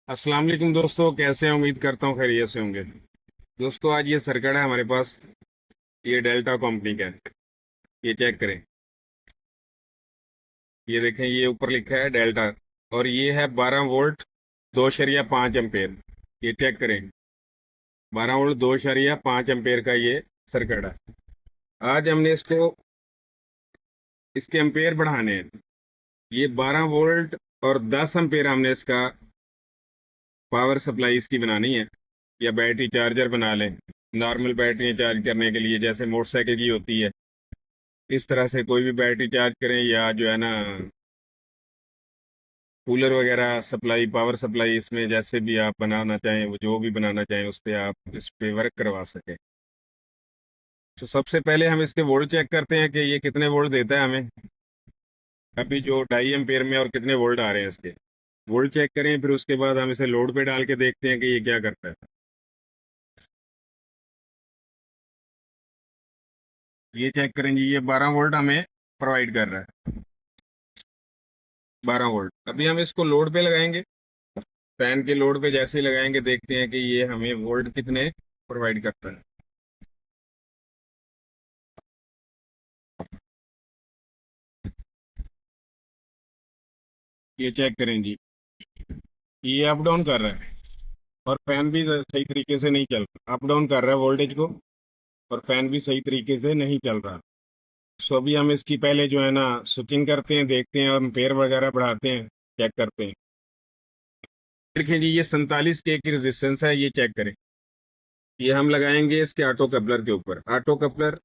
अस्सलाम वालेकुम दोस्तों, कैसे हैं? उम्मीद करता हूँ खैरियत से होंगे। दोस्तों, आज ये सर्किट है हमारे पास। ये डेल्टा कंपनी का है। ये चेक करें। ये देखें, ये ऊपर लिखा है डेल्टा। और ये है 12 वोल्ट 2.5 एम्पेयर। ये चेक करें। 12 वोल्ट 2.5 एम्पेयर का ये सर्किट है। आज हमने इसके एम्पेयर बढ़ाने हैं। ये 12 वोल्ट और 10 एम्पेयर हमने इसका पावर सप्लाई इसकी बनानी है। या बैटरी चार्जर बना लें। नॉर्मल बैटरी चार्ज करने के लिए जैसे मोटरसाइकिल की होती है, इस तरह से कोई भी बैटरी चार्ज करें, या जो है ना, कूलर वगैरह सप्लाई, पावर सप्लाई, इसमें जैसे भी आप बनाना चाहें, वो जो भी बनाना चाहें उस पर आप इस पे वर्क करवा सकें। तो सबसे पहले हम इसके वोल्ट चेक करते हैं कि ये कितने वोल्ट देता है हमें। अभी जो 2.5 एम्पेयर में और कितने वोल्ट आ रहे हैं इसके। वोल्ट चेक करें, फिर उसके बाद हम इसे लोड पे डाल के देखते हैं कि ये क्या करता है। ये चेक करें जी, ये 12 वोल्ट हमें प्रोवाइड कर रहा है। 12 वोल्ट। अभी हम इसको लोड पे लगाएंगे। फैन के लोड पे जैसे ही लगाएंगे, देखते हैं कि ये हमें वोल्ट कितने प्रोवाइड करता है। ये चेक करें जी, ये अप डाउन कर रहा है। और फैन भी सही तरीके से नहीं चल रहा, अप डाउन कर रहा है वोल्टेज को। और फैन भी सही तरीके से नहीं चल रहा। सो अभी हम इसकी पहले जो है ना, स्विचिंग करते हैं, देखते हैं और एम्पेयर वगैरह बढ़ाते हैं, चेक करते हैं। देखिए जी, ये 47 के की रेजिस्टेंस है, ये चेक करें। ये हम लगाएंगे इसके ऑटो कपलर के ऊपर। ऑटो कपलर,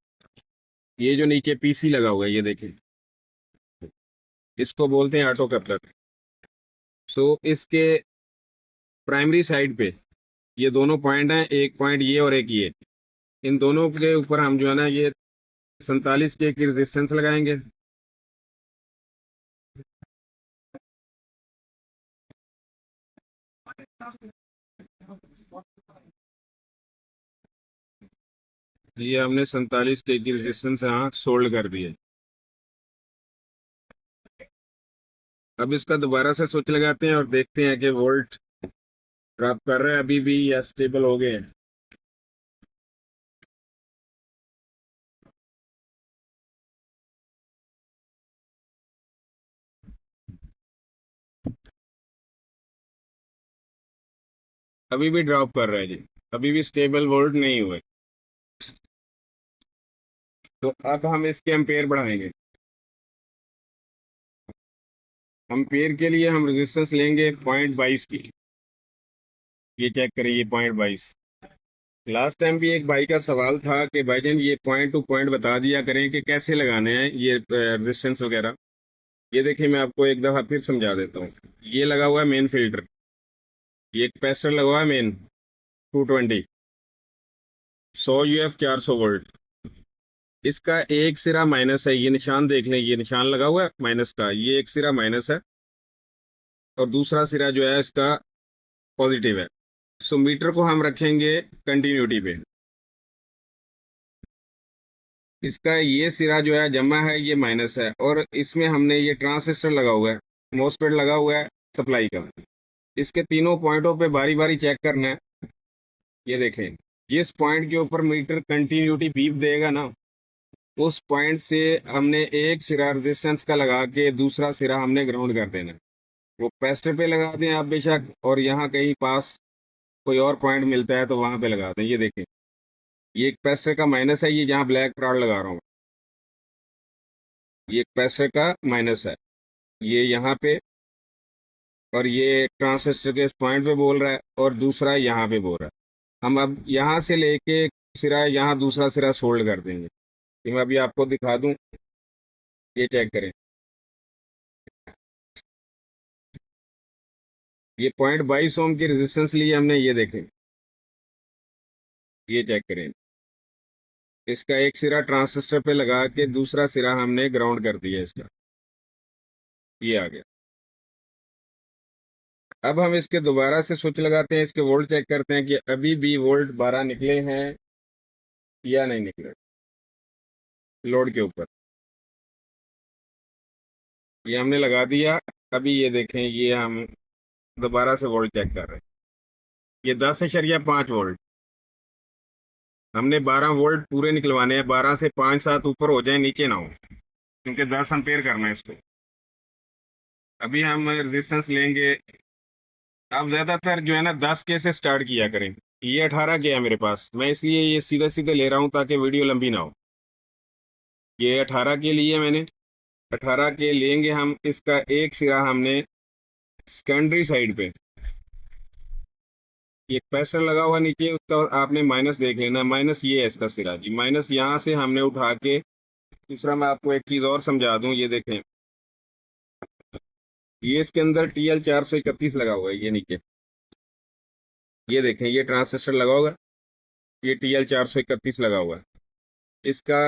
ये जो नीचे पीसी लगा हुआ है, ये देखें, इसको बोलते हैं ऑटो कपलर। सो इसके प्राइमरी साइड पे ये दोनों पॉइंट हैं, एक पॉइंट ये और एक ये। इन दोनों के ऊपर हम जो है ना, ये 47 के की रेजिस्टेंस लगाएंगे। ये हमने 47 के की रेजिस्टेंस यहाँ सोल्ड कर दिए। अब इसका दोबारा से स्विच लगाते हैं और देखते हैं कि वोल्ट ड्रॉप कर रहा है अभी भी या स्टेबल हो गए हैं। अभी भी ड्रॉप कर रहा है जी। अभी भी स्टेबल वोल्ट नहीं हुए। तो अब हम इसके एम्पेयर बढ़ाएंगे। एम्पेयर के लिए हम रेजिस्टेंस लेंगे 0.22 की। ये चेक करें, ये 0.22। लास्ट टाइम भी एक भाई का सवाल था कि भाईजान ये पॉइंट टू पॉइंट बता दिया करें कि कैसे लगाने हैं ये रेजिस्टेंस वगैरह। ये देखिए, मैं आपको एक दफा फिर समझा देता हूँ। ये लगा हुआ है मेन फिल्टर। ये एक कैपेसिटर लगा हुआ है मेन, 220, 100 UF 400 वोल्ट। इसका एक सिरा माइनस है, ये निशान देख लें, ये निशान लगा हुआ है माइनस का, ये एक सिरा माइनस है। और दूसरा सिरा जो है इसका पॉजिटिव है। सो मीटर को हम रखेंगे कंटिन्यूटी पे। इसका ये सिरा जो है जमा है, ये माइनस है, और इसमें हमने ये ट्रांसिस्टर लगा हुआ है, मोसफेट लगा हुआ है सप्लाई का। इसके तीनों पॉइंटों पे बारी बारी चेक करना है। ये देखें, जिस पॉइंट के ऊपर मीटर कंटिन्यूटी बीप देगा ना, उस पॉइंट से हमने एक सिरा रेजिस्टेंस का लगा के दूसरा सिरा हमने ग्राउंड कर देना है। वो कैपेसिटर पे लगा दें आप बेशक, और यहाँ कहीं पास कोई और पॉइंट मिलता है तो वहां पे लगा दें। ये देखें, ये कैपेसिटर का माइनस है, ये जहाँ ब्लैक रॉड लगा रहा हूँ, ये कैपेसिटर का माइनस है, ये यहाँ पे। और ये ट्रांजिस्टर के इस पॉइंट पे बोल रहा है, और दूसरा यहाँ पे बोल रहा है। हम अब यहाँ से लेके सिरा यहाँ दूसरा सिरा सोल्ड कर देंगे। कि मैं अभी आपको दिखा दूं। ये चेक करें, ये 0.22 ओम की रेजिस्टेंस ली है हमने, ये देखें। ये चेक करें, इसका एक सिरा ट्रांजिस्टर पे लगा के दूसरा सिरा हमने ग्राउंड कर दिया इसका। ये आ गया। अब हम इसके दोबारा से स्विच लगाते हैं, इसके वोल्ट चेक करते हैं कि अभी भी वोल्ट 12 निकले हैं या नहीं निकले लोड के ऊपर। ये हमने लगा दिया। अभी ये देखें, ये हम दोबारा से वोल्ट चेक कर रहे हैं। ये 10.5 वोल्ट, हमने 12 वोल्ट पूरे निकलवाने हैं, 12 से 5-7 ऊपर हो जाए, नीचे ना हो, क्योंकि 10 एम्पेयर करना है इसको। अभी हम रेजिस्टेंस लेंगे। आप ज्यादातर जो है ना 10 के से स्टार्ट किया करें। ये 18 के है मेरे पास, मैं इसलिए ये सीधे सीधे ले रहा हूँ ताकि वीडियो लंबी ना हो। ये 18 के लिए मैंने 18 के लेंगे हम। इसका एक सिरा हमने सेकेंडरी साइड पे, ये कैपेसिटर लगा हुआ नीचे, उसका आपने माइनस देख लेना। माइनस ये है इसका सिरा जी, माइनस यहाँ से हमने उठा के। दूसरा मैं आपको एक चीज और समझा दूं, ये देखें, ये इसके अंदर TL431 लगा हुआ है, ये नीचे, ये देखें, ये ट्रांजिस्टर लगा होगा, ये TL431 लगा हुआ है। इसका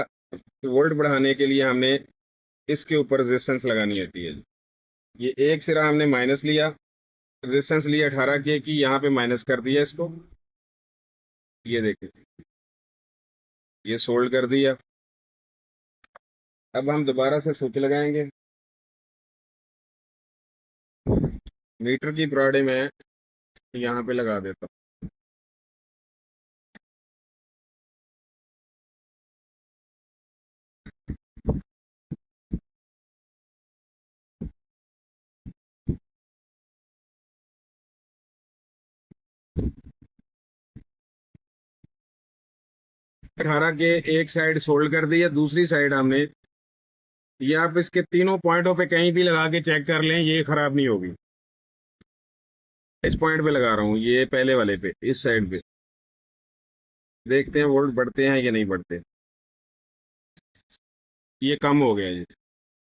वोल्ट बढ़ाने के लिए हमने इसके ऊपर रेजिस्टेंस लगानी है TL। ये एक सिरा हमने माइनस लिया, रेजिस्टेंस लिया 18 के की, यहाँ पे माइनस कर दिया इसको, ये देखें, ये सोल्ड कर दिया। अब हम दोबारा से स्विच लगाएंगे। मीटर की प्रॉडे में यहाँ पे लगा देता हूँ। अठारह के एक साइड सोल्ड कर दिया, दूसरी साइड हमने, ये आप इसके तीनों पॉइंटों पे कहीं भी लगा के चेक कर लें, ये खराब नहीं होगी। इस पॉइंट पे लगा रहा हूँ, ये पहले वाले पे, इस साइड पे, देखते हैं वोल्ट बढ़ते हैं या नहीं बढ़ते। ये कम हो गया, ये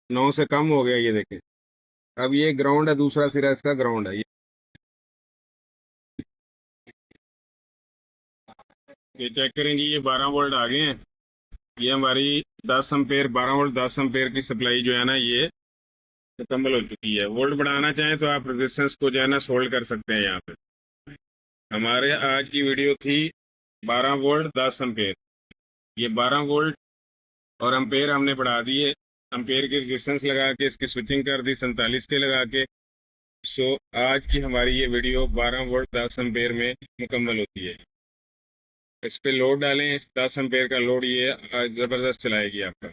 9 से कम हो गया, ये देखें। अब ये ग्राउंड है, दूसरा सिरा इसका ग्राउंड है। ये चेक करें जी, ये 12 वोल्ट आ गए हैं। ये हमारी 10 एम्पेयर, 12 वोल्ट 10 एम्पेयर की सप्लाई जो है ना, ये मुकम्मल हो चुकी है। वोल्ट बढ़ाना चाहें तो आप रेजिस्टेंस को जो है ना सोल्ड कर सकते हैं यहाँ पे। हमारे आज की वीडियो थी 12 वोल्ट 10 एम्पेयर। ये 12 वोल्ट और एम्पेयर हमने बढ़ा दिए, एम्पेयर की रेजिस्टेंस लगा के इसकी स्विचिंग कर दी 47 के लगा के। सो आज की हमारी ये वीडियो 12 वोल्ट 10 एम्पेयर में मुकम्मल होती है। इस पे लोड डालें, 10 एम्पेयर का लोड, ये आज ज़बरदस्त चलाएगी आपका।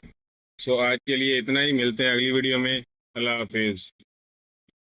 सो आज के लिए इतना ही, मिलते हैं अगली वीडियो में। अल्लाह हाफिज़।